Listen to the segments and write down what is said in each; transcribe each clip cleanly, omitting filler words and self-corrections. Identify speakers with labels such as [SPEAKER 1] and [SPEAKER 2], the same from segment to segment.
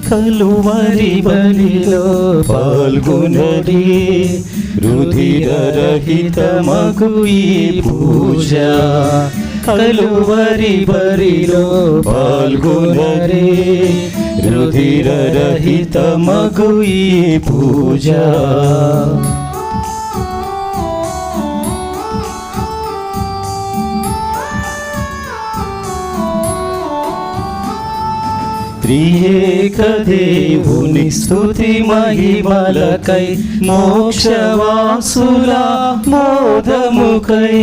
[SPEAKER 1] కలువరి బలిలో పాల్గొనడి, రుధిరరహితమగు ఈ పూజ. కలువరి బలిలో పాల్గొనడి, రుధిరరహితమగు ఈ పూజ. త్రియేక దేవుని స్తుతి మహిమలకై, మోక్షవాసుల మోదముకై.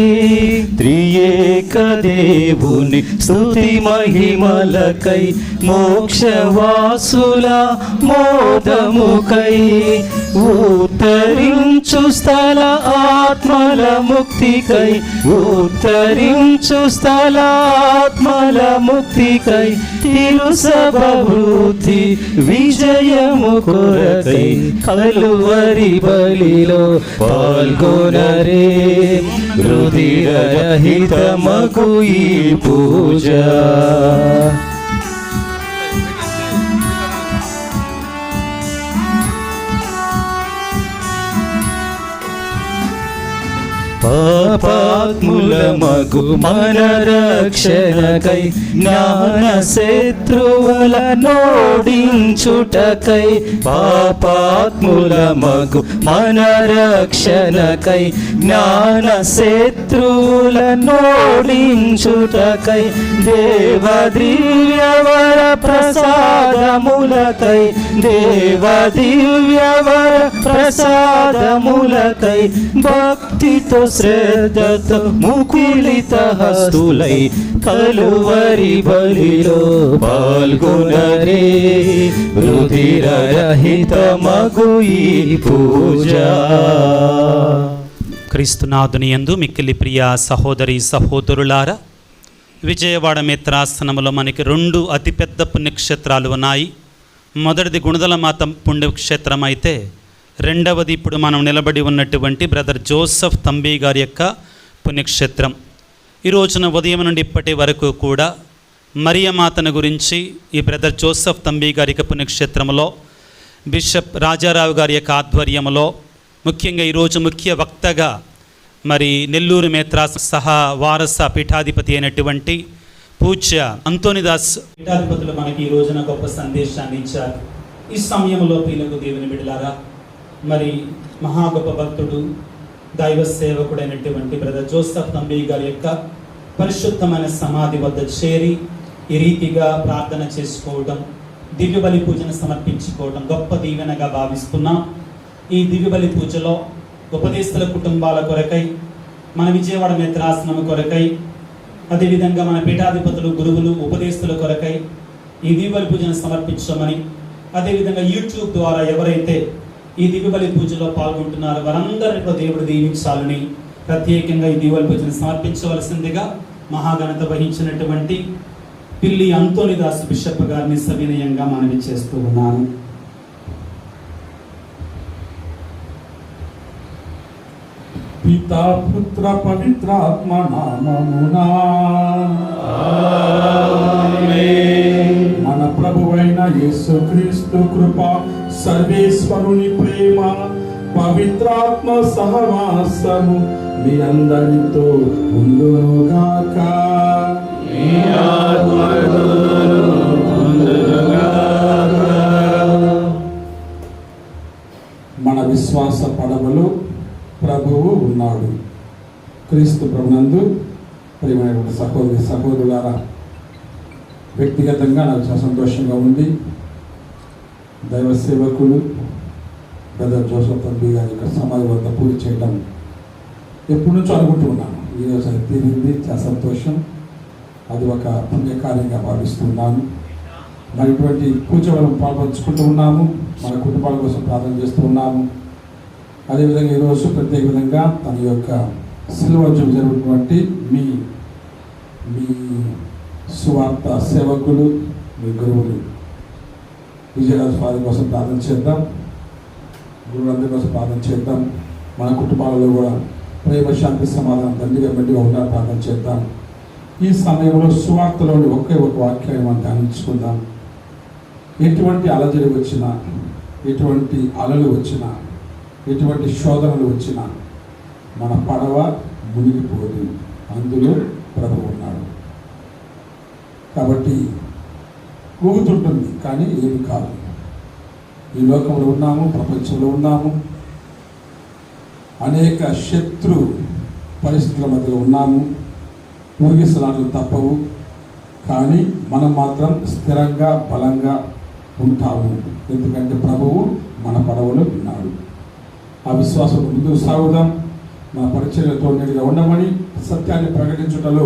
[SPEAKER 1] త్రియేక దేవుని స్తుతి మహిమలకై, మోక్షవాసుల మోదముకై. ఉత్తరించు స్థల ఆత్మల ముక్తికై, ఉత్తరించు స్థల ఆత్మల ముక్తికై. తిరుసభూతి విజయము కొరకై, కలువరి బలిలో పాల్గొనరే, రుధిరరహితమగు ఈ పూజ. పాపాత్ములమగు మన రక్షణకై, జ్ఞాన శత్రువుల నోడించుటకై. పాపాత్ములమగు మన రక్షణకై, జ్ఞాన శత్రువుల నోడించుటకై. దేవ దివ్యవర ప్రసాదములకై, దేవ దివ్యవర ప్రసాదములకై. భక్తితో శ్రద్ధతో ముకులిత హస్తులై, కలువరి బలిలో పాల్గొనరే, రుధిరరహితమగు ఈ పూజ.
[SPEAKER 2] క్రీస్తునాథుని యందు మిక్కిలి ప్రియ సహోదరి సహోదరులారా, విజయవాడ మిత్రాసనములో మనకి 2 అతిపెద్ద పుణ్యక్షేత్రాలు ఉన్నాయి. మొదటిది గుణదల మాత పుణ్యక్షేత్రం అయితే, రెండవది ఇప్పుడు మనం నిలబడి ఉన్నటువంటి బ్రదర్ జోసెఫ్ తంబి గారి యొక్క పుణ్యక్షేత్రం. ఈ రోజున ఉదయం నుండి ఇప్పటి వరకు కూడా మరియమాతను గురించి ఈ బ్రదర్ జోసెఫ్ తంబి గారి యొక్క పుణ్యక్షేత్రంలో బిషప్ రాజారావు గారి యొక్క ఆధ్వర్యంలో, ముఖ్యంగా ఈరోజు ముఖ్య వక్తగా మరి నెల్లూరు మేత్రా సహా వారస పీఠాధిపతి అయినటువంటి పూజ్య అంతోనిదాస్ పీఠాధిపతులు మనకి ఈ రోజున గొప్ప సందేశాన్ని ఇచ్చారు. ఈ సమయంలో ప్రియులకు దేవుని బిడ్డలారా, మరి మహా గొప్ప భక్తుడు దైవ సేవకుడైనటువంటి బ్రదర్ జోసెఫ్ తంబి గారి యొక్క పరిశుద్ధమైన సమాధి వద్ద చేరి ఈ రీతిగా ప్రార్థన చేసుకోవడం, దివ్య బలి పూజను సమర్పించుకోవడం గొప్ప దీవెనగా భావిస్తున్నాం. ఈ దివ్య బలి పూజలో ఉపదేశుల కుటుంబాల కొరకై, మన విజయవాడ మిత్రాసనం కొరకై, అదేవిధంగా మన పీఠాధిపతులు గురువులు ఉపదేశుల కొరకై ఈ దివ్య బలి పూజను సమర్పించమని, అదేవిధంగా యూట్యూబ్ ద్వారా ఎవరైతే ఈ దివ్య బలి పూజలో పాల్గొంటున్నారో వారందరినీ దేవుడు దీవించాలని ప్రత్యేకంగా ఈ దివ్య బలి పూజను సమర్పించవలసిందిగా మహాఘనత వహించినటువంటి పిల్లి అంతోనిదాస్ బిషప్ గారిని సవినయంగా మనవి చేస్తూ ఉన్నాను.
[SPEAKER 3] పితా పుత్ర పవిత్రాత్మ నామమునా ఆమేన్. మన ప్రభువైన యేసుక్రీస్తు కృప, సర్వేశ్వరుని ప్రేమ, పవిత్రాత్మ సహవాసము మీ అందరితో ఉండునుగాక. మన విశ్వాస పడవలు ప్రభువు ఉన్నాడు. క్రీస్తు ప్రభునందు ప్రియమైన సహోదరి సహోదరులారా, వ్యక్తిగతంగా నాకు చాలా సంతోషంగా ఉంది. దైవ సేవకులు బ్రదర్ జోసెఫ్ తంబి గారి యొక్క సమాధి వద్ద పూజ చేయడం ఎప్పటి నుంచో అనుకుంటూ ఉన్నాను. ఈరోజు అది తీరింది, చాలా సంతోషం. అది ఒక పుణ్యకార్యంగా భావిస్తున్నాను. మరి ఇటువంటి పూజ మనం పాల్పంచుకుంటూ ఉన్నాము, మన కుటుంబాల కోసం ప్రార్థన చేస్తూ ఉన్నాము. అదేవిధంగా ఈరోజు ప్రత్యేక విధంగా తన యొక్క శిలువజం జరుగుతున్నటువంటి మీ మీ సువార్త సేవకులు, మీ గురువులు విజయరాజు ఫాదర్ కోసం ప్రార్థన చేద్దాం. గురువులందరి కోసం ప్రార్థన చేద్దాం. మన కుటుంబాలలో కూడా ప్రేమ, శాంతి, సమాధానం తండ్రిగా మెండుగా ఉండాలని ప్రార్థన చేద్దాం. ఈ సమయంలో సువార్తలోని ఒకే ఒక వాక్యాన్ని మనం ధ్యానించుకుందాం. ఎటువంటి అలజడి వచ్చినా, ఎటువంటి అలలు వచ్చినా, ఎటువంటి శోధనలు వచ్చినా మన పడవ మునిగిపోదు, అందులో ప్రభు ఉన్నాడు. కాబట్టి ఊగుతుంటుంది కానీ ఏమి కాదు. ఈ లోకంలో ఉన్నాము, ప్రపంచంలో ఉన్నాము, అనేక శత్రు పరిస్థితుల మధ్యలో ఉన్నాము, ఊగిసలాటలు తప్పవు. కానీ మనం మాత్రం స్థిరంగా బలంగా ఉంటాము, ఎందుకంటే ప్రభువు మన పడవలో ఉన్నాడు. ఆ విశ్వాసం ముందుకు సాగుదాం. మన పరిచర్యలతో నేరుగా ఉండమని, సత్యాన్ని ప్రకటించుటలో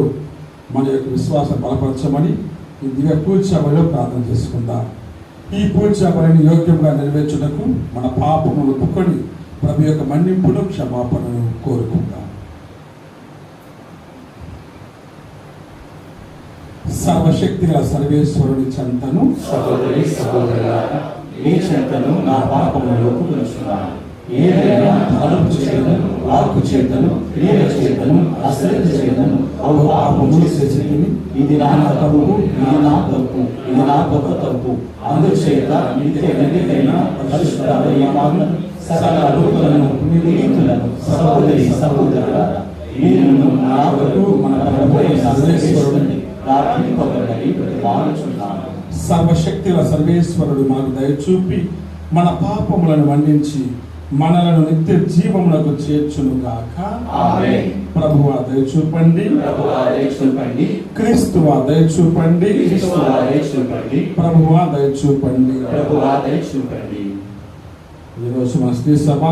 [SPEAKER 3] మన యొక్క విశ్వాసం బలపరచమని ఈ దివ్య పూజాబలిలో ప్రార్థన చేసుకుందాం. ఈ పూజాబలిని యోగ్యంగా నెరవేర్చుటకు మన పాపములు ఒప్పుకొని ప్రభు యొక్క మన్నింపును, క్షమాపణను కోరుకుందాం. సర్వశక్తి గల సర్వేశ్వరుని చెంతను,
[SPEAKER 1] సహోదరి సహోదరులారా, మీ చెంతను నా పాపములు ఒప్పుకొనుచున్నాను. ఏదైనా తలపు చేతను, వాక్కు చేతను, క్రియ చేతను, అశ్రద్ధ చేతను అవు పాపములు చేసితిని. ఇది నా తప్పు, ఇది నా తప్పు, ఇది నా గొప్ప తప్పు. అందుచేత నిత్య నిత్యమైన పరిశుద్ధ దైవమాను సకల రూపులను నీతులను సహోదరి సహోదరులారా, మీరును నా వరకు మన ప్రభు అయిన సర్వేశ్వరుడిని ప్రార్థింపబడని ప్రతిమానుచున్నాను.
[SPEAKER 3] సర్వశక్తి గల సర్వేశ్వరుడు మాకు దయచూపి మన పాపములను మన్నించి మనలను నిత్య జీవములకు చేర్చునుగాక.
[SPEAKER 1] ఆమేన్.
[SPEAKER 3] ప్రభువా దయచూపండి,
[SPEAKER 1] ప్రభువా దయచూపండి,
[SPEAKER 3] క్రీస్తువా దయచూపండి,
[SPEAKER 1] క్రీస్తువా దయచూపండి,
[SPEAKER 3] ప్రభువా దయచూపండి.
[SPEAKER 1] ప్రభువా దయచూపండి.
[SPEAKER 3] ఈరోజు మన స్త్రీ సభ,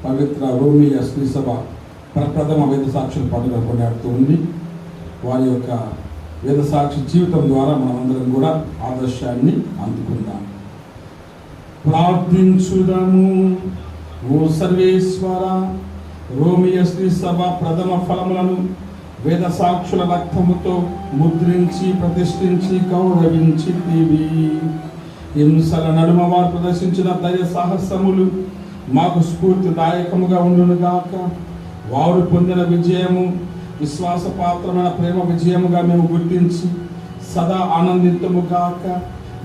[SPEAKER 3] పవిత్ర రోమియ స్త్రీ సభ ప్రప్రథమ వేద సాక్షుల పండుగ కొనియాడుతూ ఉంది. వారి యొక్క వేద సాక్షి జీవితం ద్వారా మనమందరం కూడా ఆదర్శాన్ని అందుకుందాం. ప్రార్థించుదాము. ఓ సర్వేశ్వర, రోమియ స్త్రీ సభ ప్రథమ ఫలములను వేద సాక్షుల రక్తముతో ముద్రించి ప్రతిష్ఠించి గౌరవించితివి. హింసల నడుమ వారు ప్రదర్శించిన దయ సాహసములు మాకు స్ఫూర్తిదాయకముగా ఉండునుగాక. వారు పొందిన విజయము విశ్వాసపాత్రమైన ప్రేమ విజయముగా మేము గుర్తించి సదా ఆనందింతుముగాక.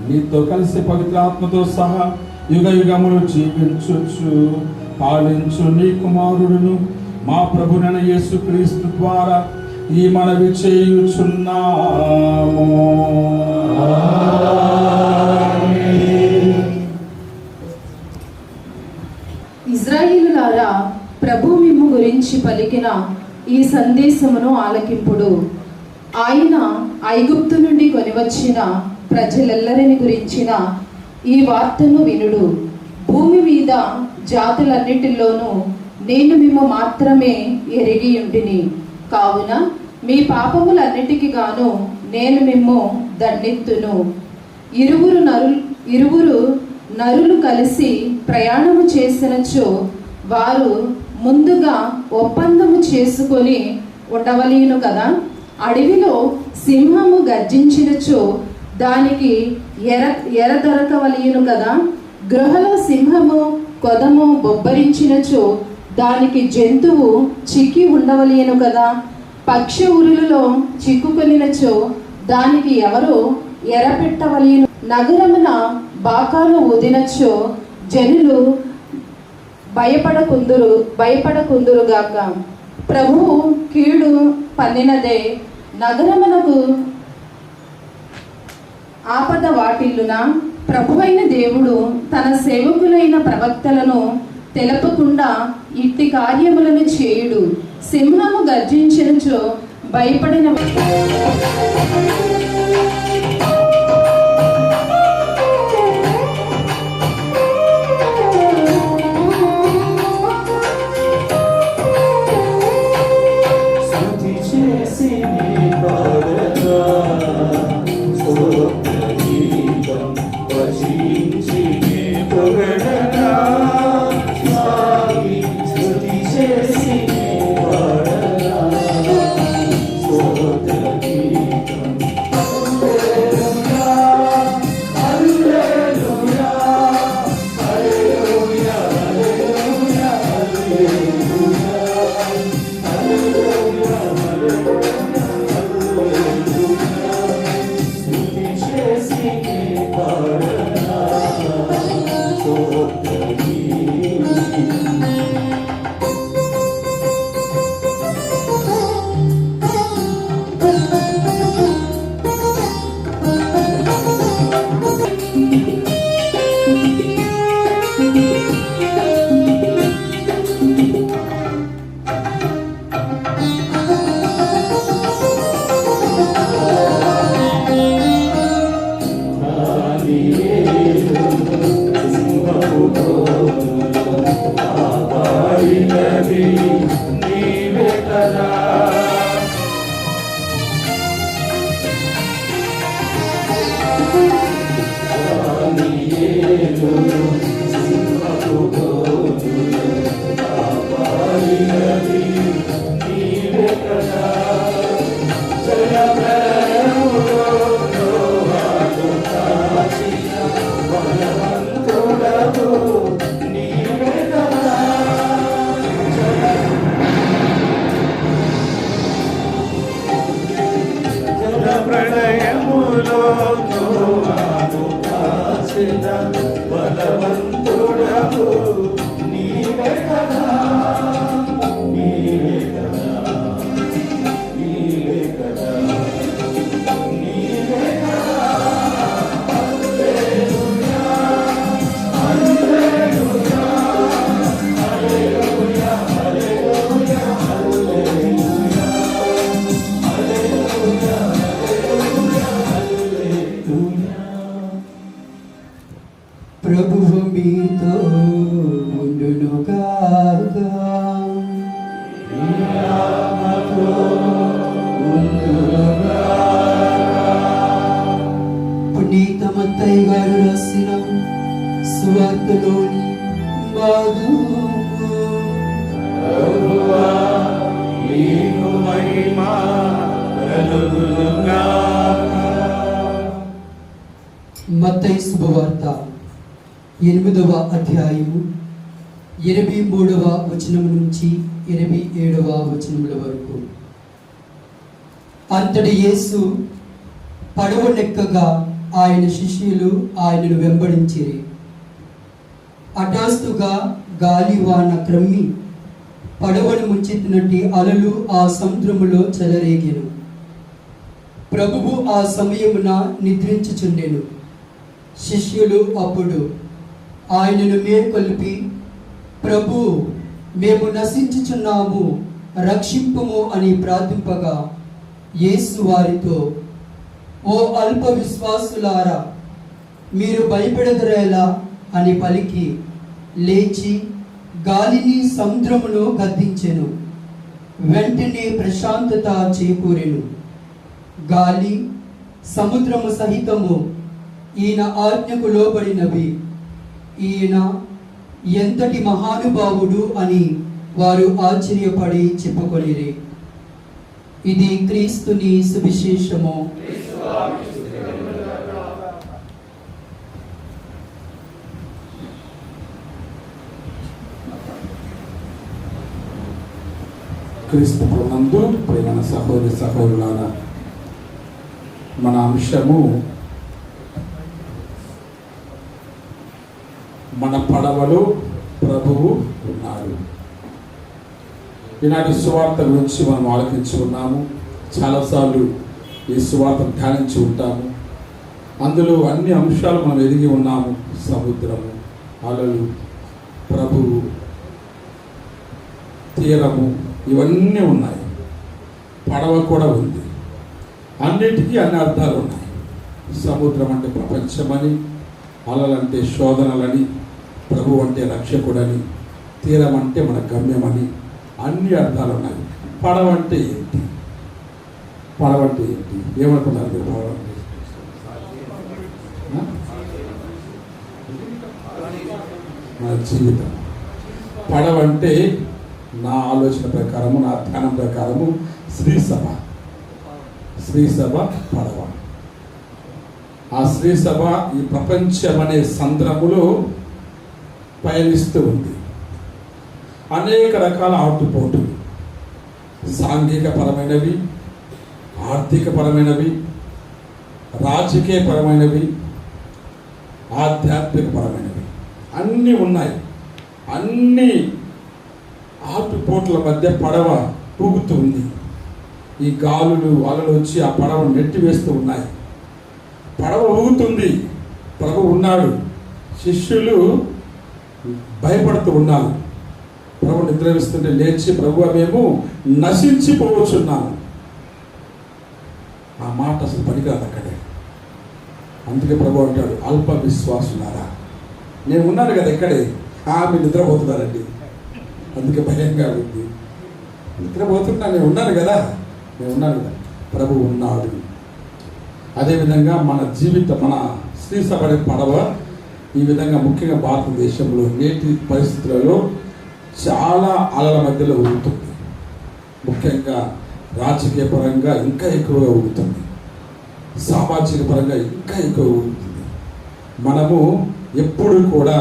[SPEAKER 3] నీతో కలిసి పవిత్రాత్మతో సహా యుగ యుగములు జీవించుచు పాలించు నీ కుమారుడును మా ప్రభునైన యేసుక్రీస్తు ద్వారా ఈ మనవి చేయుచున్నాము.
[SPEAKER 4] ఇశ్రాయేలులారా, ప్రభు మిమ్ము గురించి పలికిన ఈ సందేశమును ఆలకింపుడు. ఆయన ఐగుప్తు నుండి కొనివచ్చిన ప్రజలెల్లరిని గురించిన ఈ వార్తను వినుడు. భూమి మీద జాతులన్నిటిలోనూ నేను మిమ్ము మాత్రమే ఎరిగి ఉంటిని. కావున మీ పాపములన్నిటికి గాను నేను మిమ్ము దండెత్తును. ఇరువురు నరులు కలిసి ప్రయాణము చేసినచో వారు ముందుగా ఒప్పందము చేసుకొని ఉండవలేను కదా. అడవిలో సింహము గర్జించినచో దానికి ఎర దొరకవలేను కదా. గృహలో సింహము కొదము బొబ్బరించినచో దానికి జంతువు చిక్కి ఉండవలేను కదా. పక్షి ఉరులలో చిక్కుకొనినచో దానికి ఎవరు ఎరపెట్టవలేను. నగరమున బాకాను ఊదినచో జనులు భయపడకుందురుగాక. ప్రభువు కీడు పన్నినదే నగరమునకు ఆపద వాటిల్లునా. ప్రభువైన దేవుడు తన సేవకులైన ప్రవక్తలను తెలపకుండా ఇట్టి కార్యములను చేయుడు. సింహము గర్జించినచో భయపడిన
[SPEAKER 1] ప్రళయములో కాచిన బలవంతుడవు నీవే కదా, నీవే కదా, నీవే కదా, నీవే కదా. హల్లెలూయా, హల్లెలూయా, హల్లెలూయా, హల్లెలూయా, హల్లెలూయా, హల్లెలూయా.
[SPEAKER 5] ప్రభువు మీతో ఉండునుగాక. పునీత మత్తయి గారు రాసిన సువార్తలోని భాగము.
[SPEAKER 1] ప్రభువా, నీకు మహిమ కలుగునుగాక.
[SPEAKER 5] మత్తయి శుభవార్త 8వ అధ్యాయము 23వ వచనం నుంచి 27వ వచనముల వరకు. అంతటి యేసు పడవనెక్కగా ఆయన శిష్యులు ఆయనను వెంబడించిరి. హఠాత్తుగా గాలివాన క్రమ్మి పడవను ముంచెత్తినట్టి అలలు ఆ సముద్రములో చెలరేగెను. ప్రభువు ఆ సమయమున నిద్రించుచుండెను. శిష్యులు అప్పుడు ఆయనను మేల్కొల్పి, ప్రభు, మేము నశించుచున్నాము, రక్షింపుము అని ప్రార్థింపగా యేసు వారితో, ఓ అల్ప విశ్వాసులారా, మీరు భయపడదురేలా అని పలికి లేచి గాలిని సముద్రమును గద్దించెను. వెంటనే ప్రశాంతత చేకూరెను. గాలి సముద్రము సహితము ఈయన ఆజ్ఞకు లోబడినవి. ఈయన ఎంతటి మహానుభావుడు అని వారు ఆశ్చర్యపడి చెప్పుకొనిరి. ఇది క్రీస్తుని సువిశేషము.
[SPEAKER 3] క్రీస్తు నందు ప్రియమైన సహోదరి సహోదరులారా, మన అంశము మన పడవలో ప్రభువు ఉన్నారు. ఈనాటి సువార్త గురించి మనం ఆలోచించి ఉన్నాము. చాలాసార్లు ఈ సువార్త ధ్యానించి ఉంటాము. అందులో అన్ని అంశాలు మనం ఎదిగి ఉన్నాము. సముద్రము, అలలు, ప్రభువు, తీరము, ఇవన్నీ ఉన్నాయి. పడవ కూడా ఉంది. అన్నిటికీ అన్ని అర్థాలు ఉన్నాయి. సముద్రం అంటే ప్రపంచమని, అలలంటే శోధనలని, ప్రభు అంటే రక్షకుడని, తీరం అంటే మన గమ్యమని అన్ని అర్థాలు ఉన్నాయి. పడవ అంటే ఏంటి? పడవ అంటే ఏంటి? ఏమనుకున్నారు మీరు? పడవ అంటే మన జీవితం. పడవ అంటే నా ఆలోచన ప్రకారము, నా ధ్యానం ప్రకారము శ్రీ సభ పడవ. ఆ శ్రీ సభ ఈ ప్రపంచం అనే సంద్రములో పయనిస్తూ ఉంది. అనేక రకాల ఆటుపోటులు, సాంఘికపరమైనవి, ఆర్థికపరమైనవి, రాజకీయపరమైనవి, ఆధ్యాత్మికపరమైనవి అన్నీ ఉన్నాయి. అన్ని ఆటుపోట్ల మధ్య పడవ ఊగుతూ ఉంది. ఈ గాలులు అలలు వచ్చి ఆ పడవను నెట్టివేస్తూ ఉన్నాయి. పడవ ఊగుతుంది, ప్రభు ఉన్నాడు. శిష్యులు భయపడుతూ ఉన్నారు. ప్రభు నిద్రవిస్తుంటే లేచి, ప్రభు మేము నశించిపోవచ్చున్నాము. ఆ మాట అసలు పనికిరాదు అక్కడే. అందుకే ప్రభు అంటాడు, అల్ప విశ్వాసులారా. నేను ఉన్నాను కదా ఇక్కడే. మీరు నిద్రపోతున్నారండి, అందుకే భయంగా ఉంది. నిద్రపోతున్నా, నేను ఉన్నాను కదా. ప్రభు ఉన్నాడు. అదేవిధంగా మన జీవితం, మన శ్రీ సభ పడవ ఈ విధంగా ముఖ్యంగా భారతదేశంలో నేటి పరిస్థితులలో చాలా అలల మధ్యలో ఊగుతుంది. ముఖ్యంగా రాజకీయ పరంగా ఇంకా ఎక్కువగా ఊగుతుంది, సామాజిక పరంగా ఇంకా ఎక్కువ ఊగుతుంది. మనము ఎప్పుడు కూడా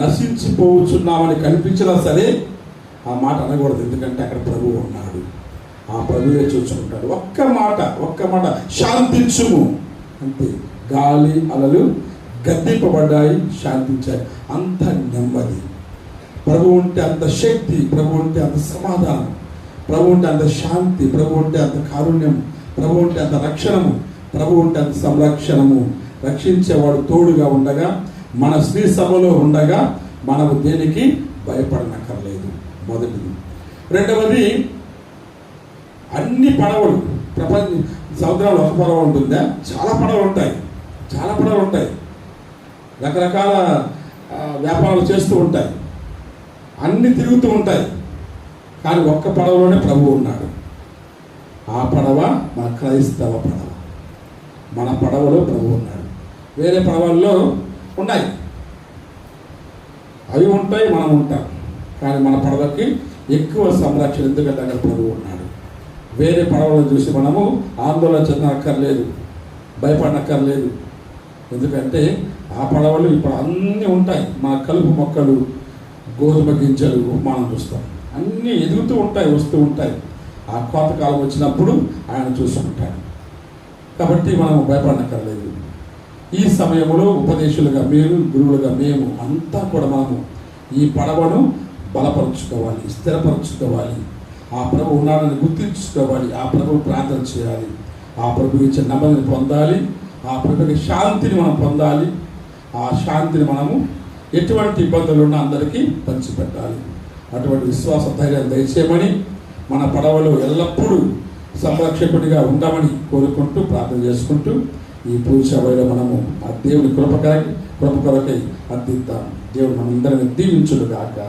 [SPEAKER 3] నశించిపోతున్నామని కనిపించినా సరే ఆ మాట అనకూడదు. ఎందుకంటే అక్కడ ప్రభువు ఉన్నాడు, ఆ ప్రభువే చూసుకుంటాడు. ఒక్క మాట శాంతించుము అంతే. గాలి అలలు గద్దింపబడ్డాయి, శాంతించాయి. అంత నెమ్మది. ప్రభు ఉంటే అంత శక్తి, ప్రభు ఉంటే అంత సమాధానం, ప్రభు ఉంటే అంత శాంతి, ప్రభు ఉంటే అంత కారుణ్యం, ప్రభు ఉంటే అంత రక్షణము, ప్రభు ఉంటే అంత సంరక్షణము. రక్షించేవాడు తోడుగా ఉండగా, మన స్త్రీ సభలో ఉండగా మనము దేనికి భయపడనక్కర్లేదు. మొదటిది. రెండవది, అన్ని పడవలు ప్రపంచ సముద్రంలో ఒక పడవ ఉంటుందా? చాలా పడవలు ఉంటాయి. రకరకాల వ్యాపారాలు చేస్తూ ఉంటాయి, అన్ని తిరుగుతూ ఉంటాయి. కానీ ఒక్క పడవలోనే ప్రభువు ఉన్నాడు. ఆ పడవ మన క్రైస్తవ పడవ. మన పడవలో ప్రభువు ఉన్నాడు. వేరే పడవల్లో ఉన్నాయి, అవి ఉంటాయి, మనం ఉంటాం. కానీ మన పడవకి ఎక్కువ సంరక్షణ, ఎందుకంటే అక్కడ ప్రభువు ఉన్నాడు. వేరే పడవలను చూసి మనము ఆందోళన చెందనక్కర్లేదు, భయపడనక్కర్లేదు. ఎందుకంటే ఆ పడవలు ఇప్పుడు అన్నీ ఉంటాయి. మన కలుపు మొక్కలు, గోధుమ గింజలు మనం చూస్తాం, అన్నీ ఎదుగుతూ ఉంటాయి, వస్తూ ఉంటాయి. ఆ కోతకాలం వచ్చినప్పుడు ఆయన చూసుకుంటాడు. కాబట్టి మనము భయపడనక్కర్లేదు. ఈ సమయంలో ఉపదేశులుగా మీరు, గురువులుగా మేము అంతా కూడా మనము ఈ పడవను బలపరుచుకోవాలి, స్థిరపరచుకోవాలి. ఆ ప్రభు ఉన్నాడని గుర్తించుకోవాలి. ఆ ప్రభు ప్రార్థన చేయాలి. ఆ ప్రభు ఇచ్చే నెమ్మదిని పొందాలి. ఆ ప్రభుకి శాంతిని మనం పొందాలి. ఆ శాంతిని మనము ఎటువంటి ఇబ్బందులు ఉన్నా అందరికీ పంచిపెట్టాలి. అటువంటి విశ్వాస ధైర్యాన్ని దయచేయమని, మన పడవలో ఎల్లప్పుడూ సంరక్షకుడిగా ఉండమని కోరుకుంటూ, ప్రార్థన చేసుకుంటూ ఈ పూజ సభలో మనము ఆ దేవుని కృప కొరకై అర్థిద్దాం. దేవుడు మనందరిని దీవించునుగాక.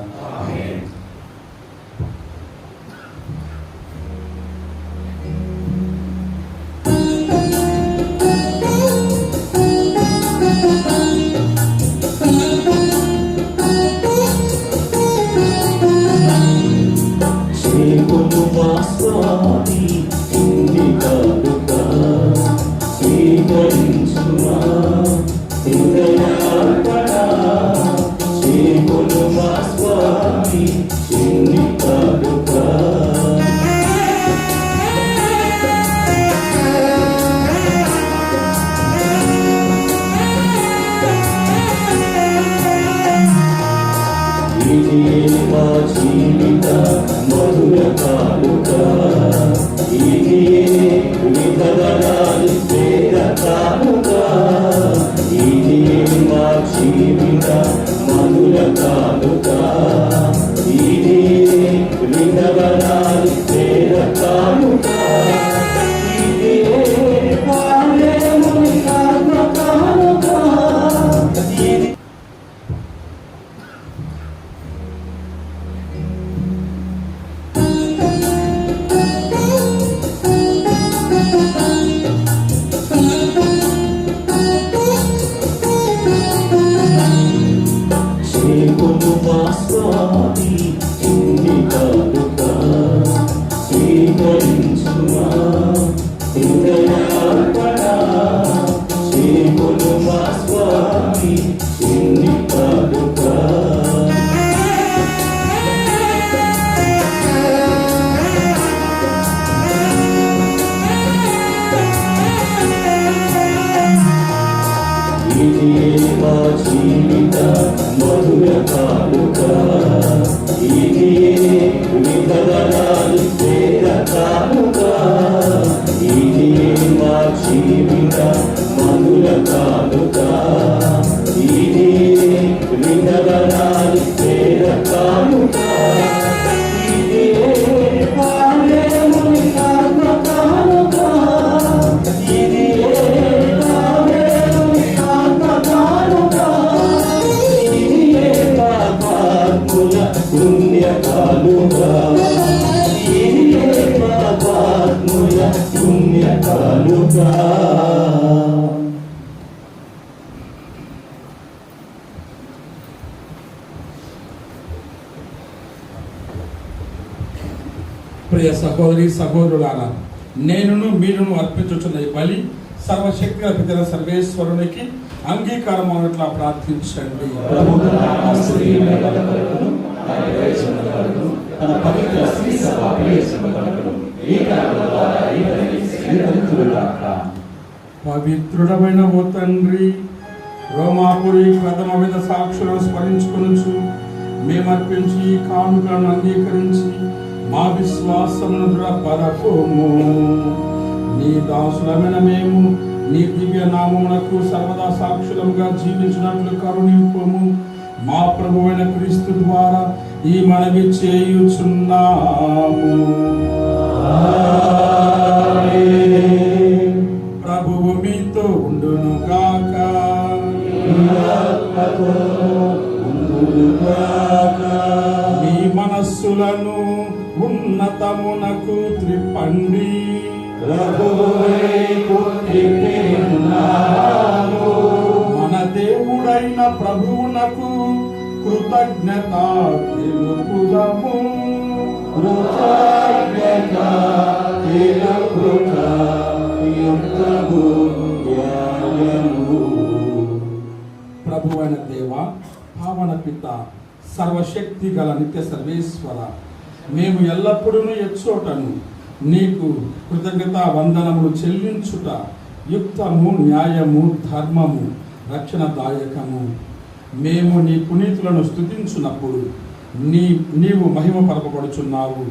[SPEAKER 1] పుణ్యకాలుగా
[SPEAKER 3] ప్రియ సహోదరి సహోదరులారా, నేనును మీరును అర్పించుచున్న ఈ బలి సర్వశక్తి పితర సర్వేశ్వరునికి అంగీకారం అన్నట్లా ప్రార్థించండి.
[SPEAKER 1] ప్రభు తన ఆశ్చర్యమైన కొరకును, ఆయన ప్రయోజనం కొరకును, తన పవిత్ర శ్రీ సభ ప్రయోజనం కొరకును ఈ కారణం ద్వారా ఈతని స్వీకరించుగాక.
[SPEAKER 3] పవిత్రుడమైన ఓ తండ్రి, రోమాపురి ప్రథమ విధ సాక్షులను స్మరించుకొనుచు మేమర్పించి ఈ కానుకలను అంగీకరించి మా విశ్వాసమును దృఢపరచుము. నీ దాసులమైన మేము నీ దివ్య నామమునకు సర్వదా సాక్షులముగా జీవించినట్లు కరుణింపుము. మా ప్రభువైన క్రీస్తు ద్వారా ఈ మనవి చేయుచున్నాము. ప్రభువు మీతో ఉండును గాక. మీ మనస్సులను ఉన్నతమునకు త్రిప్పండి. మన దేవుడైన ప్రభువునకు కృతజ్ఞత తెలుపుదము. ప్రభువైన దేవ, పావన పిత, సర్వశక్తి గల నిత్య సర్వేశ్వర, మేము ఎల్లప్పుడూ ఎచ్చోటను నీకు కృతజ్ఞత వందనములు చెల్లించుట యుక్తము, న్యాయము, ధర్మము, రక్షణదాయకము. మేము నీ పునీతులను స్తుతించున్నప్పుడు నీవు మహిమ పరపబడుచున్నావు.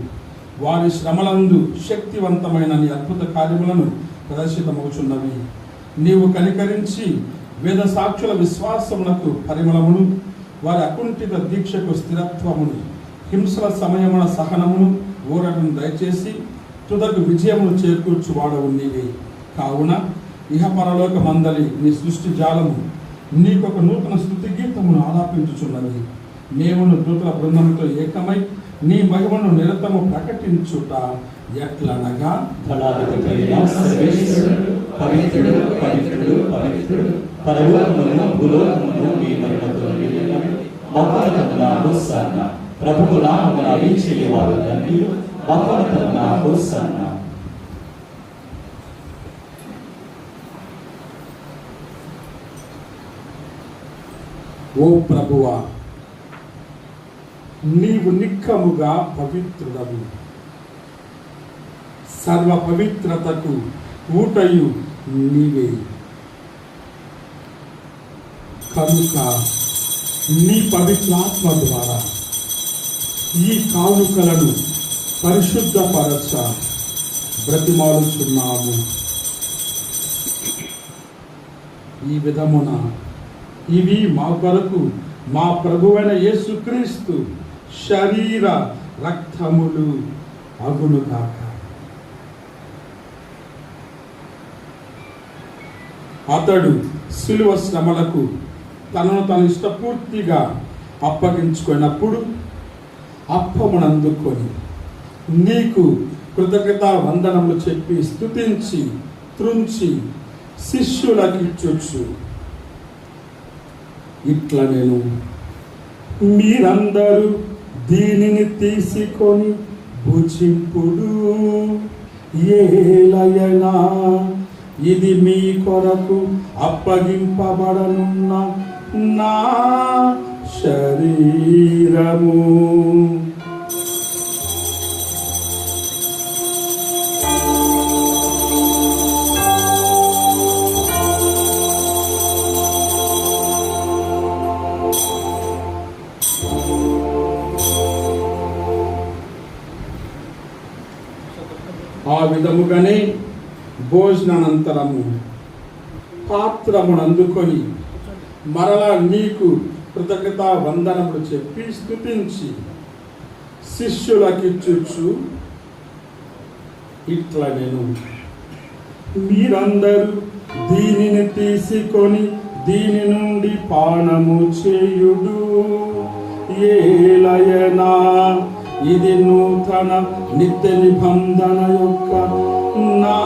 [SPEAKER 3] వారి శ్రమలందు శక్తివంతమైన నీ అద్భుత కార్యములను ప్రదర్శితమవుచున్నవి. నీవు కనికరించి వేద సాక్షుల విశ్వాసమునకు పరిమళమును, వారి అకుంఠిత దీక్షకు స్థిరత్వమును, హింసల సమయమున సహనమును, ఊరటను దయచేసి తుదకు విజయమును చేకూర్చువాడవు నీవే. కావున ఇహ పరలోక మందలి నీ సృష్టి జాలము నీకొక నూతన స్తుతి గీతమును ఆలాపించుచున్నది. మేమును దూతల బృందముతో ఏకమై నీ మహిమను నిరతము ప్రకటించుట ఎట్లనగా,
[SPEAKER 1] పవిత్రుడు పవిత్రుడు పవిత్రుడు, పరలోకమును భూలోకమును మీ మహిమతో నిండినవి. మహోన్నతమున హోసన్నా, ప్రభువు నామమున వీక్షించేవారు ధన్యులు. మహోన్నతమున హోసన్నా.
[SPEAKER 3] ఓ ప్రభువా, నీవు నిక్కముగా పవిత్రుడవు. సర్వ పవిత్రతకు ఊటయు నీవే. కనుక నీ పవిత్రాత్మ ద్వారా ఈ కానుకలను పరిశుద్ధపరచ బ్రతిమాలుచున్నాము. ఈ విధమున ఇవి మా కొరకు మా ప్రభువైన యేసుక్రీస్తు శరీర రక్తములు అగునుగాక. అతడు శిలువ శ్రమలకు తనను తన ఇష్టపూర్తిగా అప్పగించుకున్నప్పుడు అప్పమునందుకొని నీకు కృతజ్ఞత వందనములు చెప్పి స్తుతించి త్రుంచి శిష్యులకు ఇచ్చొచ్చు. ఇట్లా నేను, మీరందరూ దీనిని తీసుకొని భుజింపుడు. ఏలయనా ఇది మీ కొరకు అప్పగింపబడనున్న నా శరీరము. ఆ విధముగానే భోజనానంతరము పాత్రమును అందుకొని మరలా నీకు కృతజ్ఞత వందనములు చెప్పి స్తుతించి శిష్యులకిచ్చుచు ఇట్లా నేను, మీరందరూ దీనిని తీసుకొని దీని నుండి పానము చేయుడు. ఏలయనా ఇది నూతన నిత్య నిబంధన యొక్క నా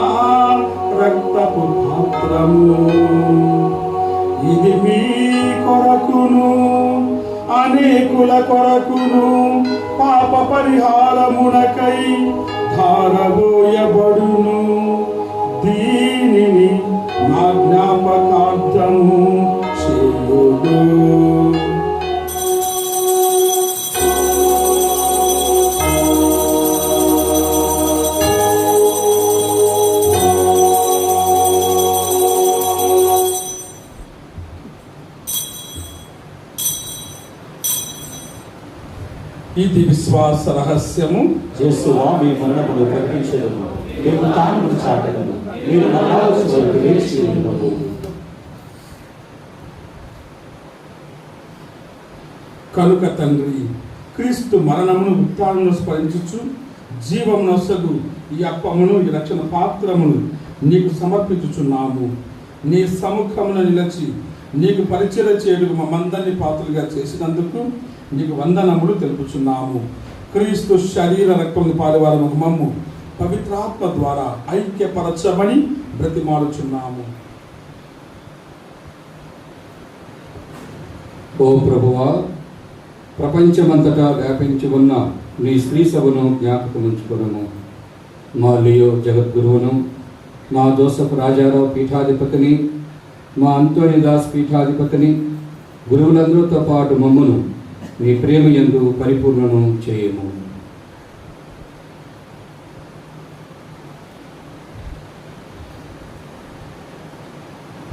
[SPEAKER 3] రక్తపు పాత్రము. ఇది మీ కొరకును అనేకుల కొరకును పాప పరిహారమునకై ధారవోయబడును. దీనిని నా జ్ఞాపకార్థము చేయుడు. ఇది విశ్వాస రహస్యము.
[SPEAKER 1] యేసువా మీ మరణమును ప్రకటించెదము, మేము తాను చాటెదము, మీరు మరలా వచ్చే వరకు వేచి ఉండుము.
[SPEAKER 3] కనుక తండ్రి, క్రీస్తు మరణమును ఉత్థానమును స్మరించుచు జీవమునొసగు ఈ అప్పమును ఈ రక్షణ పాత్రమును నీకు సమర్పించుచున్నాము. నీ సముఖమున నిలచి నీకు పరిచయం చేయుటకు మమ్మందరినీ పాత్రలుగా చేసినందుకు నీకు వందనములు తెలుపుచున్నాము. క్రీస్తు శరీర రక్తమును పాలువారము మమ్ము పవిత్రాత్మ ద్వారా ఐక్యపరచమని బ్రతిమాలుచున్నాము.
[SPEAKER 6] ఓ ప్రభువా, ప్రపంచమంతటా వ్యాపించి ఉన్న నీ స్త్రీ సభను జ్ఞాపకముంచుకునము. మా లియో జగద్గురువును, మా జోసఫ్ రాజారావు పీఠాధిపతిని, మా అంతోనిదాస్ పీఠాధిపతిని, గురువులందరితో పాటు మమ్మును నీ ప్రేమ యందు పరిపూర్ణను చేయము.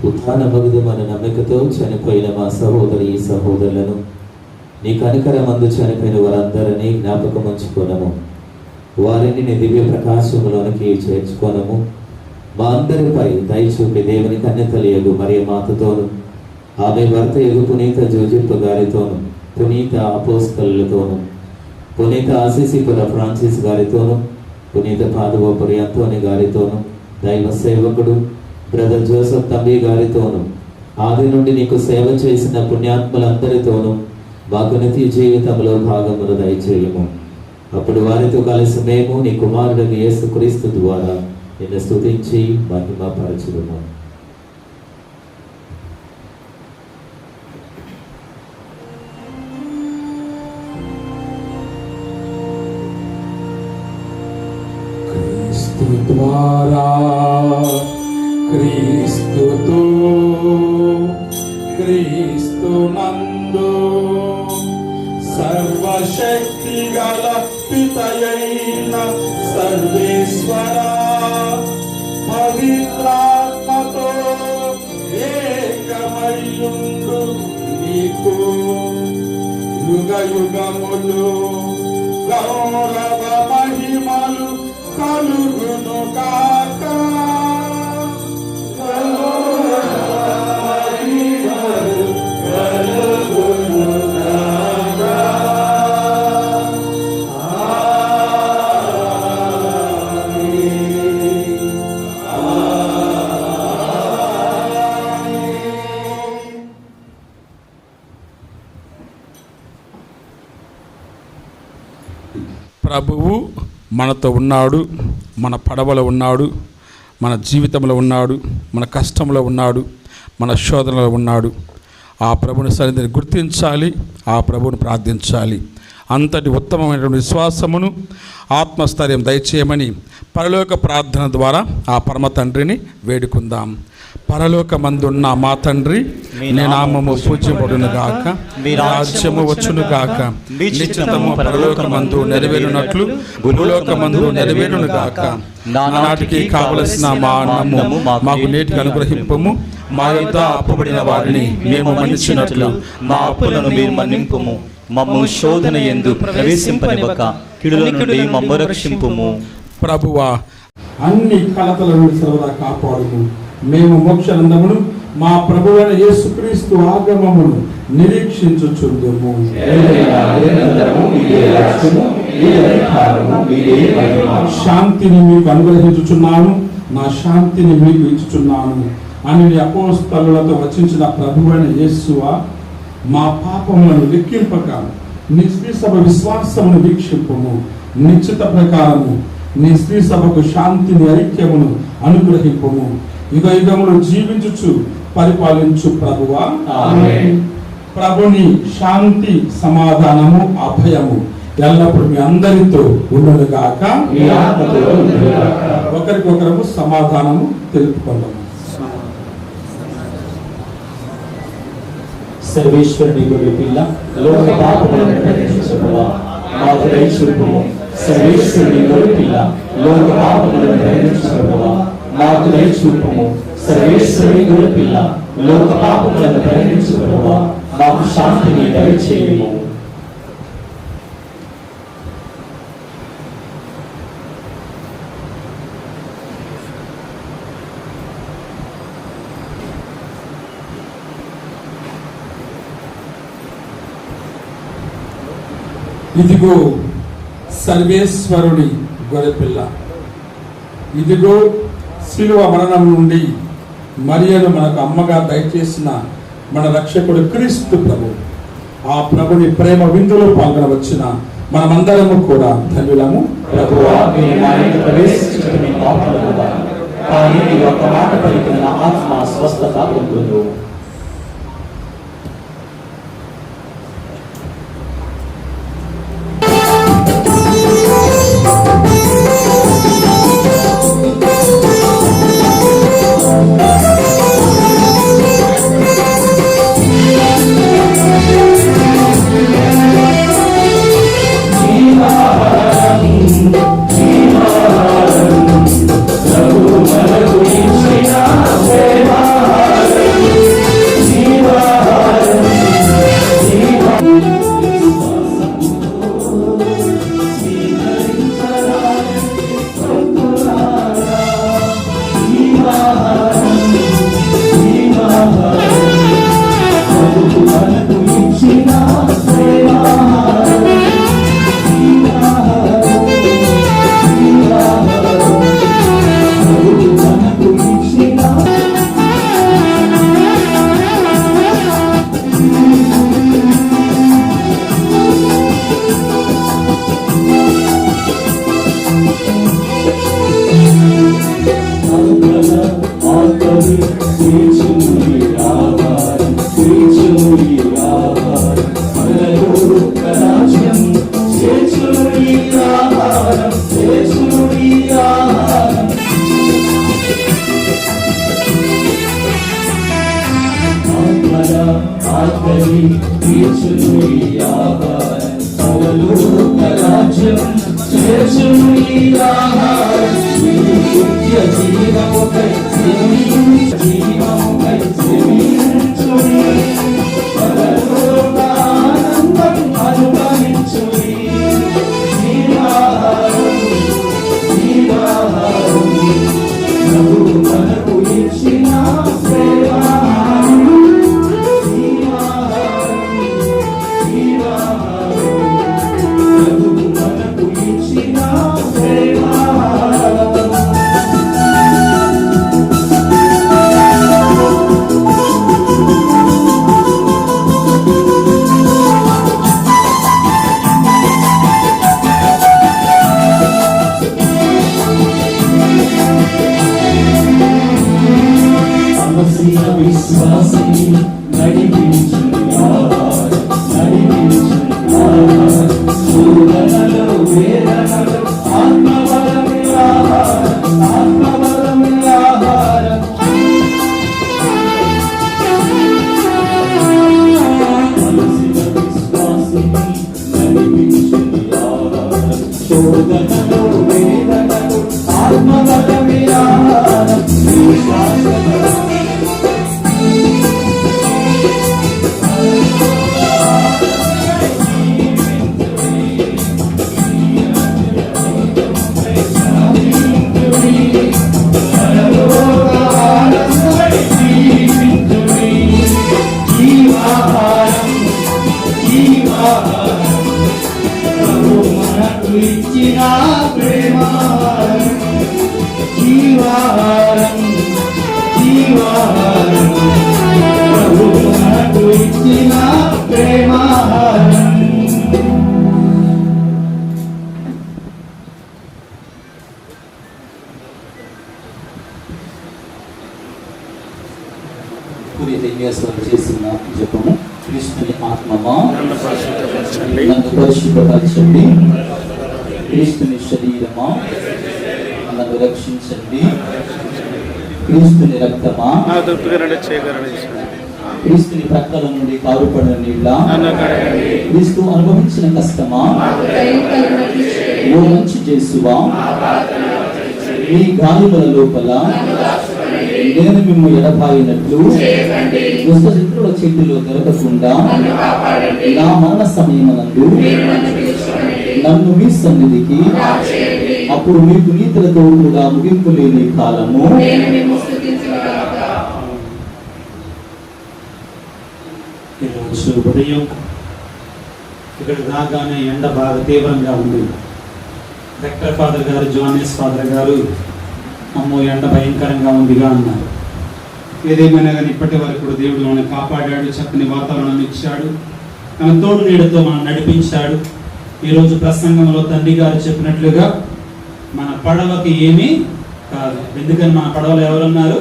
[SPEAKER 1] ఉత్థానమగుదు మన నమ్మికతో చనిపోయిన మా సహోదరి సహోదరులను నీ కనికరమందు చనిపోయిన వారందరినీ జ్ఞాపకం ఉంచుకోనము. వారిని నీ దివ్య ప్రకాశములోనికి చేర్చుకోనము. మా అందరిపై దయచూపి దేవుని కన్యతలియగు మరియ మాతతోను, ఆమె భర్త యగు పునీత జోజెఫ్ గారితోను, పునీత అపోస్తలులతోను, పునీత అసిసిపుర ఫ్రాన్సిస్ గారితోను, పునీత పాదువపురి అంతోని గారితోను, దైవ సేవకుడు బ్రదర్ జోసఫ్ తంబి గారితోను, ఆది నుండి నీకు సేవ చేసిన పుణ్యాత్ములందరితోనూ మాకు నిత్య జీవితంలో భాగమును దయచేయము. అప్పుడు వారితో కలిసి మేము నీ కుమారుడు యేసుక్రీస్తు ద్వారా నిన్ను స్తుతించి మహిమపరచుదుము.
[SPEAKER 3] క్రీస్తు ద్వారా, క్రీస్తుతో, క్రీస్తు నందు సర్వశక్తి గల పితయైన సర్వేశ్వర పవిత్రాత్మతో ఏకమయ్యుండు నీకు యుగ యుగములు గౌరవ మహిమలు కలుగును కాక. ప్రభువు మనతో ఉన్నాడు, మన పడవలో ఉన్నాడు, మన జీవితంలో ఉన్నాడు, మన కష్టంలో ఉన్నాడు, మన శోధనలో ఉన్నాడు. ఆ ప్రభుని సన్నిధిని గుర్తించాలి, ఆ ప్రభుని ప్రార్థించాలి. అంతటి ఉత్తమమైనటువంటి విశ్వాసమును ఆత్మస్థైర్యం దయచేయమని పరలోక ప్రార్థన ద్వారా ఆ పరమ తండ్రిని వేడుకుందాం. పరలోకమందున్న మా తండ్రి, నీ నామము పూజ్యపడును గాక, మీ రాజ్యము వచ్చును గాక, మీ చిత్తము పరలోకమందు నెరవేరునట్లు భూలోకమందు నెరవేరును గాక. నానాటికి కావలసిన మా అన్నము మాకు నేటికి అనుగ్రహింపము. మా యొద్ద అప్పుబడిన వారిని మేము మన్నించినట్లు మా అప్పులను మీరు మన్నింపుము. మమ్ము శోధన యందు ప్రవేశింపనివ్వక కీడుల నుండి మమ్ము రక్షింపుము. ప్రభువా, అన్ని కలతల నుండి సర్వదా కాపాడుము. మేము మోక్షానందమును మా ప్రభువైన యేసుక్రీస్తు ఆగమమును నిరీక్షించుచుందుము. శాంతిని మీకు అనుగ్రహించుచున్నాను, నా శాంతిని మీకు ఇచ్చుచున్నాను అని అపోస్తలులతో వచించిన ప్రభువైన యేసువా, మా పాపములను లెక్కింపక నీ స్త్రీ సభ విశ్వాసమును వీక్షింపము. నిశ్చిత ప్రకారము నీ స్త్రీ సభకు శాంతిని ఐక్యమును అనుగ్రహింపము. యుగ యుగములు జీవించుచు పరిపాలించు ప్రభువా, ప్రభుని శాంతి సమాధానము అభయము ఎల్లప్పుడు మీ అందరితో ఉండునుగాక.
[SPEAKER 1] మీ ఆత్మతో ఉండునుగాక.
[SPEAKER 3] ఒకరికొకరము సమాధానము తెలుపుకుందాము.
[SPEAKER 1] సర్వేశ్వరుని గొర్రె పిల్ల, లోక పాపములను పరిహరించుటకు మాకు దయ చూపుము. సర్వేశ్వరుని గొర్రె పిల్ల, లోక పాపములను పరిహరించుటకు మాకు దయ చూపుము. సర్వేశ్వరుని గొర్రె పిల్ల, లోక పాపములను పరిహరించుటకు మాకు శాంతిని దయచేయుము.
[SPEAKER 3] ఇదిగో సర్వేశ్వరుడి గొర్రెపిల్ల, ఇదిగో శిలువ మరణం నుండి మరియను మనకు అమ్మగా దయచేసిన మన రక్షకుడు క్రీస్తు ప్రభు. ఆ ప్రభుని ప్రేమ విందులో పాల్గొనవచ్చిన మనమందరము కూడా ధన్యులము.
[SPEAKER 1] ప్రభువా, మీరు నా ఇంట ప్రవేశించుటకు నేను పాపుడను కదా, కానీ నీ ఒక్క మాట పలికిన నా ఆత్మ స్వస్థత పొందును. చేసిన జపము క్రీస్తుని ఆత్మమా నన్ను పరిశుద్ధపరచండి. క్రీస్తుని శరీరమా నన్ను రక్షించండి. క్రీస్తుని రక్తమా క్రీస్తుని ప్రక్కల నుండి కారుపడిన నీళ్ళ క్రీస్తు అనుభవించిన కష్టమా ఓ మంచి చేసువా మీ గాయముల లోపల నేను మిమ్ము ఎడబాయినట్లు దుష్టశత్రుల చేతిలో దొరకకుండా నా మరణ సమయమునందు నన్ను మీ సన్నిధికి అప్పుడు మీకు నీతులతో కూడా ముగింపు లేని కాలము
[SPEAKER 2] ఈరోజు ఉదయం ఇక్కడ రాగానే ఎండ బాగా తీవ్రంగా ఉంది. డైరెక్టర్ ఫాదర్ గారు, జోనెస్ ఫాదర్ గారు అమ్మో ఎండ భయంకరంగా ఉందిగా అన్నారు. ఏదేమైనా కానీ ఇప్పటి వరకు కూడా దేవుడు మనల్ని కాపాడాడు, చక్కని వాతావరణం ఇచ్చాడు, తన తోడు నీడతో మనం నడిపించాడు. ఈరోజు ప్రసంగంలో తండ్రి గారు చెప్పినట్లుగా మన పడవకి ఏమీ కాదు. ఎందుకని మన పడవలో ఎవరున్నారు?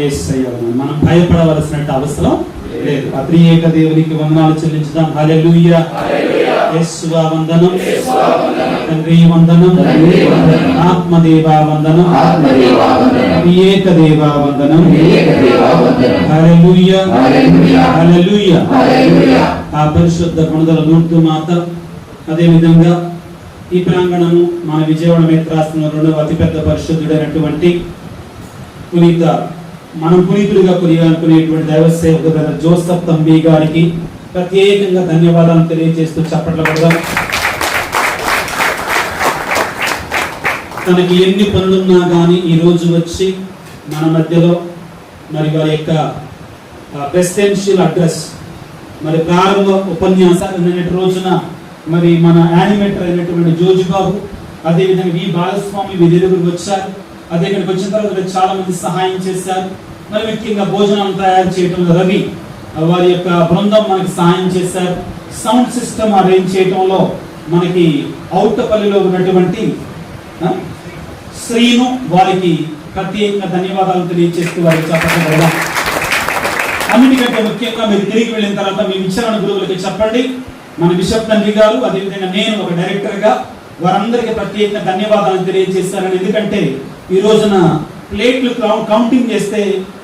[SPEAKER 2] యేసయ్య ఉన్నారు. మనం భయపడవలసిన అవసరం లేదు. త్రియేక దేవునికి వందనాలు చెల్లించుదాం. హల్లెలూయా. యేసువా వందనం, తండ్రి వందనం, ఆత్మదేవా వందనం, త్రియేక దేవా వందనం. హల్లెలూయా, హల్లెలూయా. ఆ పరిశుద్ధ గుణదల నూర్తు మాత, అదే విధంగా ఈ ప్రాంగణము మన విజయవాడ మేత్రాసనంలో రెండవ అతిపెద్ద పరిశుద్ధుడైనటువంటి పునీత, మనం పునీతులుగా కొనియాలనుకునేటువంటి దైవ సేవకుడు జోసెఫ్ తంబి గారికి ప్రత్యేకంగా ధన్యవాదాలు తెలియజేస్తూ చప్పట్లు కొడదాం. తనకి ఎన్ని పనులున్నా కానీ ఈ రోజు వచ్చి మన మధ్యలో మరి వారి యొక్క ప్రెసిడెన్షియల్ అడ్రస్, మరి ప్రారంభ ఉపన్యాసాలు నిన్నటి రోజున మరి మన యానిమేటర్ అయినటువంటి జోజు బాబు, అదేవిధంగా వి బాలస్వామి విధులుగురు వచ్చారు. అదే ఇక్కడికి వచ్చిన తర్వాత చాలా మంది సహాయం చేశారు. మరి ముఖ్యంగా భోజనం తయారు చేయడంలో రవి వారి యొక్క బృందం మనకి సహాయం చేశారు. సౌండ్ సిస్టమ్ అరేంజ్ చేయడంలో మనకి ఔటపల్లిలో ఉన్నటువంటి శ్రీను వారికి ప్రత్యేకంగా ధన్యవాదాలు తెలియజేస్తూ వారికి చెప్పడం. అన్నిటికంటే ముఖ్యంగా మీరు తిరిగి వెళ్ళిన తర్వాత మీ విచారణ గురువులకి చెప్పండి. మన బిషప్ తండ్రి గారు, అదేవిధంగా నేను ఒక డైరెక్టర్గా వారందరికీ ప్రత్యేకంగా ధన్యవాదాలు తెలియజేస్తారని. ఎందుకంటే ఈ రోజున ప్లేట్లు కౌంటింగ్ చేస్తే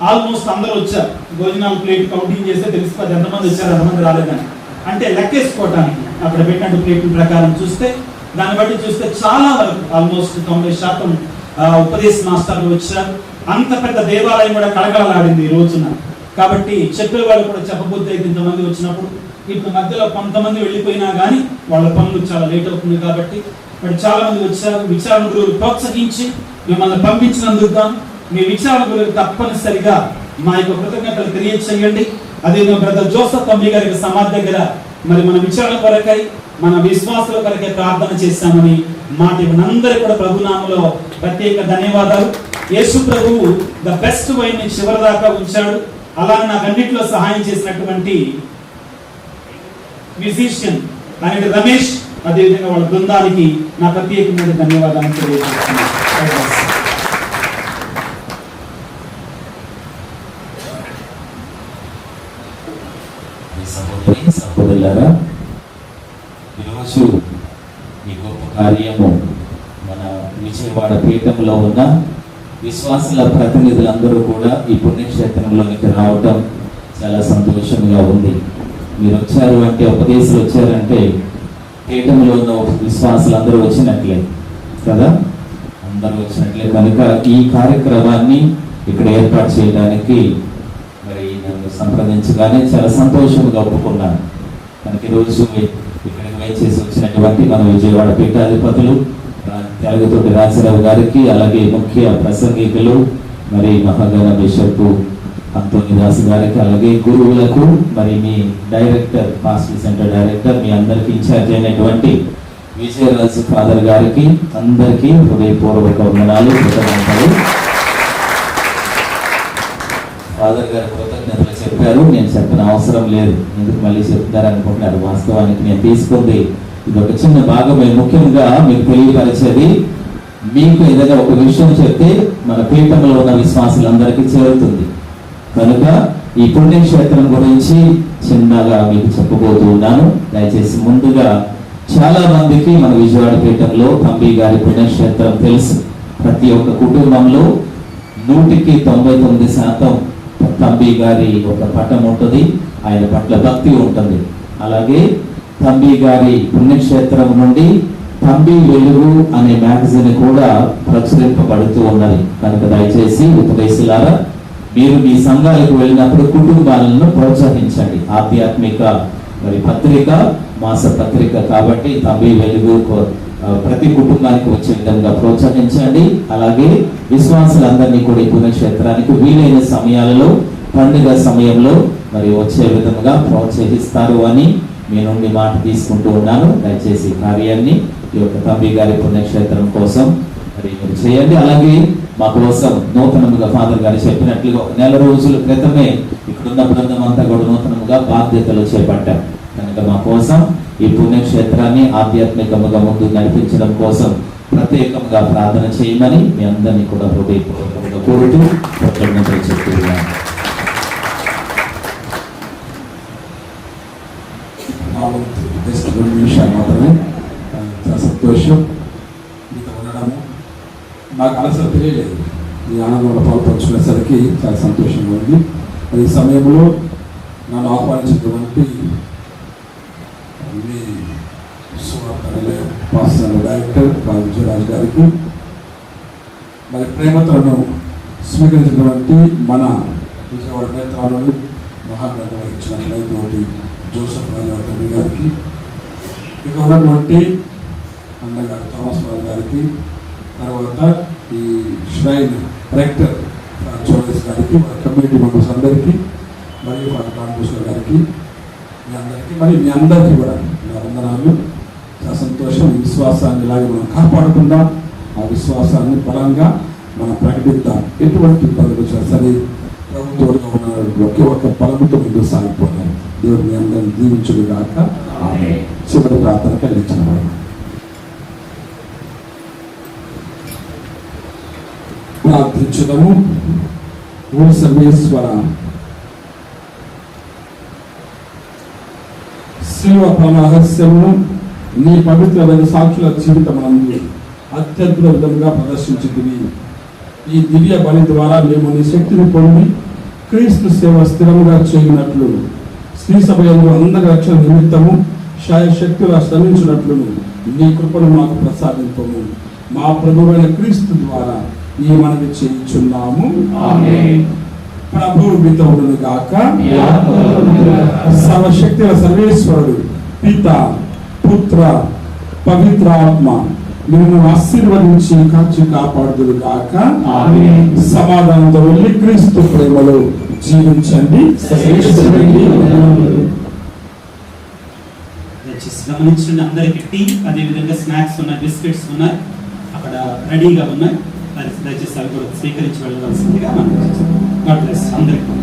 [SPEAKER 2] ఆల్మోస్ట్ అందరూ వచ్చారు. భోజనాలు ప్లేట్ కౌంటింగ్ చేస్తే తెలిసిపోతే ఎంతమంది వచ్చారు, ఎంతమంది రాలేదని. అంటే లెక్కేసుకోవటానికి అక్కడ పెట్టినట్టు ప్లేట్ల ప్రకారం చూస్తే, దాన్ని బట్టి చూస్తే చాలా వరకు ఆల్మోస్ట్ 90% ఉపదేశ మాస్టర్లు వచ్చారు. అంత పెద్ద దేవాలయం కూడా కళకళలాడింది ఈ రోజున. కాబట్టి చెప్పే వాళ్ళు కూడా చెప్పబుద్ధి అయితే ఇంతమంది వచ్చినప్పుడు. ఇప్పుడు మధ్యలో కొంతమంది వెళ్ళిపోయినా కానీ వాళ్ళ పనులు చాలా లేట్ అవుతుంది. కాబట్టి మరి చాలా మంది వచ్చారు. విచారణ గురువులు ప్రోత్సహించి మిమ్మల్ని పంపించినందుకు మీ విచారణ గురువులు తప్పనిసరిగా మా యొక్క కృతజ్ఞతలు తెలియచేయండి. అదే బ్రదర్ జోసెఫ్ తంబి గారికి సమాధి దగ్గర మరి మన విచారణ కొరకై, మన విశ్వాసాల కొరకై ప్రార్థన చేశామని మాట మనందరూ కూడా ప్రభునామలో ప్రత్యేక ధన్యవాదాలు. యేసు ప్రభువు ద బెస్ట్ వైన్ ని చివరి దాకా ఉంచాడు. అలానే నాకు అన్నింటిలో సహాయం చేసినటువంటి మ్యూజిషియన్ ఆయన రమేష్, అదేవిధంగా వాళ్ళ బృందానికి నా ప్రత్యేకమైన ధన్యవాదాలు తెలియజేస్తున్నాను.
[SPEAKER 1] సహోదరులారా, ఈరోజు ఈ గొప్ప కార్యము మన విజయవాడ పీఠంలో ఉన్న విశ్వాసుల ప్రతినిధులందరూ కూడా ఈ పుణ్యక్షేత్రంలోనికి రావటం చాలా సంతోషంగా ఉంది. మీరు వచ్చారు అంటే, ఉపదేశాలు వచ్చారంటే పీఠంలో ఉన్న విశ్వాసులు అందరూ వచ్చినట్లే కదా, అందరూ వచ్చినట్లే. కనుక ఈ కార్యక్రమాన్ని ఇక్కడ ఏర్పాటు చేయడానికి మరి నన్ను సంప్రదించగానే చాలా సంతోషంగా ఒప్పుకున్నాను. కనుక ఈరోజు ఇక్కడికి వేచేసి వచ్చినటువంటి మన విజయవాడ పీఠాధిపతులు తెలగతోటి రాజరావు గారికి, అలాగే ముఖ్య ప్రసంగికులు మరి మహాగణ బిషప్ అంతోని దాస్ గారికి, అలాగే గురువులకు, మరి మీ డైరెక్టర్, పాస్టర్ సెంటర్ డైరెక్టర్, మీ అందరికి ఇన్ఛార్జ్ అయినటువంటి విజయరాజు ఫాదర్ గారికి అందరికీ హృదయపూర్వక వందనాలు, కృతజ్ఞతలు. ఫాదర్ గారు కృతజ్ఞతలు చెప్పారు, నేను చెప్పిన అవసరం లేదు, ఎందుకు మళ్ళీ చెప్తారు అనుకుంటున్నారు. వాస్తవానికి నేను తీసుకుంది ఇది ఒక చిన్న భాగమే. ముఖ్యంగా మీకు తెలియపరిచేది, మీకు ఏదైనా ఒక విషయం చెప్తే మన పీఠంలో ఉన్న విశ్వాసులందరికీ చేరుతుంది. కనుక ఈ పుణ్యక్షేత్రం గురించి చిన్నగా మీకు చెప్పబోతున్నాను. దయచేసి ముందుగా చాలా మందికి మన విజయవాడ పీఠంలో తంబి గారి పుణ్యక్షేత్రం తెలుసు. ప్రతి ఒక్క కుటుంబంలో 99% తంబి గారి ఒక పటం ఉంటుంది, ఆయన పట్ల భక్తి ఉంటుంది. అలాగే తంబి గారి పుణ్యక్షేత్రం నుండి తంబి వెలుగు అనే మ్యాగజైన్ కూడా ప్రచురింపబడుతూ ఉన్నది. కనుక దయచేసి ఉపదేశులారా, మీరు మీ సంఘాలకు వెళ్ళినప్పుడు కుటుంబాలను ప్రోత్సహించండి. ఆధ్యాత్మిక మరి పత్రిక, మాస పత్రిక కాబట్టి తంబి వెలుగు ప్రతి కుటుంబానికి వచ్చే విధంగా ప్రోత్సహించండి. అలాగే విశ్వాసులందరినీ కూడా ఈ పుణ్యక్షేత్రానికి వీలైన సమయాలలో, పండుగ సమయంలో మరి వచ్చే విధంగా ప్రోత్సహిస్తారు అని మీ నుండి మాట తీసుకుంటూ ఉన్నాను. దయచేసి కార్యాన్ని ఈ యొక్క తంబి గారి పుణ్యక్షేత్రం కోసం మరి మీరు చేయండి. అలాగే మా కోసం నూతనముగా ఫాదర్ గారు చెప్పినట్లుగా 1 నెల రోజుల క్రితమే ఇక్కడున్న బృందం అంతా కూడా నూతనముగా బాధ్యతలు చేపట్టారు. కనుక మా కోసం ఈ పుణ్యక్షేత్రాన్ని ఆధ్యాత్మికముగా ముందు నడిపించడం కోసం ప్రత్యేకంగా ప్రార్థన చేయమని మీ అందరినీ కూడా హృదయపూర్వకంగా కోరుతూ కృతజ్ఞతలు చెప్తున్నాను.
[SPEAKER 3] జస్ట్ 2 నిమిషాలు మాత్రమే. చాలా సంతోషం మీతో ఉండడము. నాకు అలసట తెలియలేదు. ఈ ఆనందంలో పాల్పంచుకునేసరికి చాలా సంతోషంగా ఉంది. ఈ సమయంలో నన్ను ఆహ్వానించినటువంటి మీ పాస్టర్ డైరెక్టర్ కాల్ విజయరాజు గారికి, మరి ప్రేమతలను స్వీకరించినటువంటి మన విజయవాడ నేత్రాలను మహాగ్రంథం వహించినటువంటి జోసెఫ్ రాజు గారికి, ఇక ఉన్నటువంటి అన్నగారు థామస్ రాజు గారికి, తర్వాత ఈ ష్రైన్ డైరెక్టర్ జోసెఫ్ గారికి, కమ్యూనిటీ మెంబర్స్ అందరికీ, మరియు రామకృష్ణ గారికి, మీ అందరికీ, మరి మీ అందరికీ కూడా నా వందనాలు. చాలా సంతోషం. ఈ విశ్వాసాన్ని ఇలాగే మనం కాపాడుకుందాం. ఆ విశ్వాసాన్ని బలంగా మనం ప్రకటిద్దాం. ఎటువంటి ఇబ్బందులు వచ్చినా సరే ప్రభుత్వంగా ఉన్న ఒకే ఒక్క బలముతో ముందుకు సాగిపోతాం. దేవుడు మీ అందరిని దీవించుడు గాక. ఆమేన్. చివరి ప్రార్థన కలిగించిన ప్రార్థించుదాము. ఓ సర్వేశ్వర, శిలువ రహస్యమును నీ పవిత్రమైన సాక్షుల జీవితమందు అత్యద్భుత విధంగా ప్రదర్శించుతుంది. ఈ దివ్య బలి ద్వారా మేము నీ శక్తిని పొంది క్రీస్తు సేవ స్థిరముగా చేయనట్లు, శ్రీ సభ యందు అందరి రక్షణ నిమిత్తము శాయశక్తుల శ్రమించినట్లు నీ కృపను మాకు ప్రసాదింపము. మా ప్రభువైన క్రీస్తు ద్వారా ఈ మనవి చేయించున్నాము. ఆమేన్. ప్రభువు మీతో ఉండును గాక. సర్వశక్తుల సర్వేశ్వరుడు పిత, పుత్ర, పవిత్రాత్మ నిన్ను ఆశీర్వదించి కాచి కాపాడుదురు గాక. సమాధానంతో వెళ్ళి క్రీస్తు ప్రేమలో జీవించండి.
[SPEAKER 2] గమనించండి, అందరికి టీ, అదేవిధంగా స్నాక్స్ ఉన్నాయి, బిస్కెట్స్ ఉన్నాయి, అక్కడ రెడీగా ఉన్నాయి. దయచేసి అవి కూడా స్వీకరించి వెళ్ళవలసిందిగా మనం అందరికీ